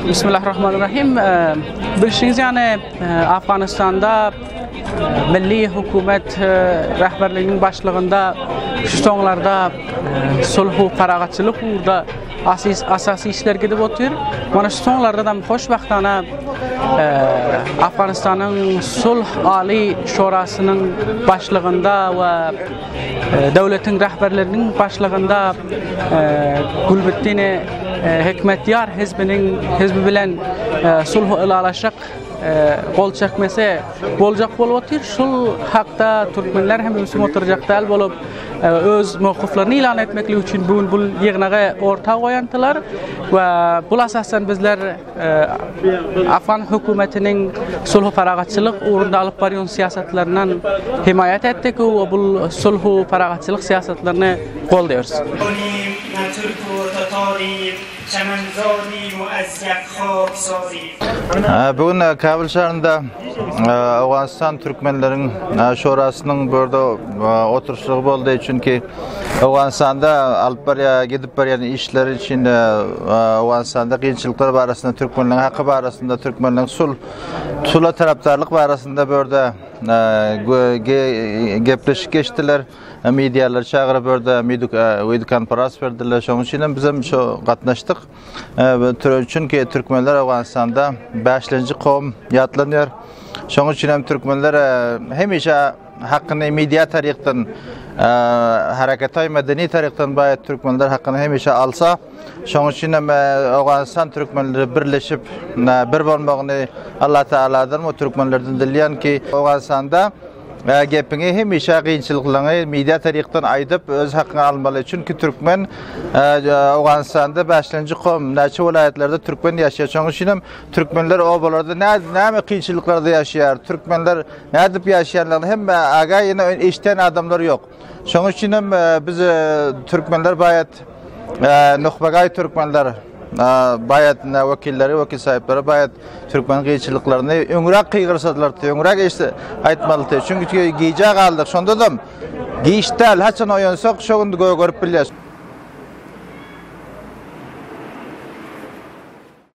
Bismillahirrahmanirrahim. Bilişiniz yani Afganistan'da milli hükümet rehberliğinin başlığında şu sonlarda sulhu feragatçılık uğurda asasi işler gidip oturuyor. Mana şu sonlarda da hoşbahtana Afganistan'ın sulh Ali Şurası'nın başlığında ve devletin rehberlerinin başlığında Gulbuddin Hikmetyar hizbi bilen sulhu ilalaşık qol çekmesi bolacak bolup otur. Şul haqda Türkmenler hem Müslüman oturacaklar bolup öz mövqiflerini ilan etmekli üçün bu yığınağa orta koyantılar ve bu asasen bizler Afgan hükümetinin sulhu feragatçılık uğrunda alıp baryon siyasetlerinden himayet ettik ve bu sulhu feragatçılık siyasetlerini kolluyoruz. Bugün Kabul şehrinde Afganistan Türkmenlerin Şurası'nın burada oturuşu oldu çünkü Afganistan'da alıp gidip baryan işler için Afganistan'da qiyinchiliklar barasında Türkmenlerin hakkı barasında Türkmenlerin sulh taraftarlık barasında burada gepleşip geçtiler. Medialar çağırıp burada video konferans verdiler. Şunun için bizim katnaştık. Çünkü Türkmenler Afganistan'da 5. kavim yatlanıyor. Şunun için Türkmenler hemişe hakkını media tarihten hareketay medeni tarihten bayat Türkmenler hakkını hemişe alsa. Şunun için Afganistan Türkmenleri birleşip bir bolmağını Allah Teala'dan o Türkmenlerden dileyen ki Afganistan'da gepini hemişe qiyinchiliklarni media tarihten aydıp öz hakkını almalı. Çünkü Türkmen Afganistan'da 5. kavim, neçe vilayetlerde Türkmen yaşıyor. Şunun için Türkmenler o bolarda ne qiyinchiliklarda yaşıyor. Türkmenler ne edip yaşayanlar hem aga yine işten adamlar yok. Şunun için biz Türkmenler bayat nuhbagay Türkmenler bayat vekil sahipleri bayat Türkmen qiyinchiliklarını öňrek qıygırsadılar, öňrek işte aytmalı. Çünkü giyecek aldık. Şonda da giyiştel haçan oyansak şoňdy görüp bilýär.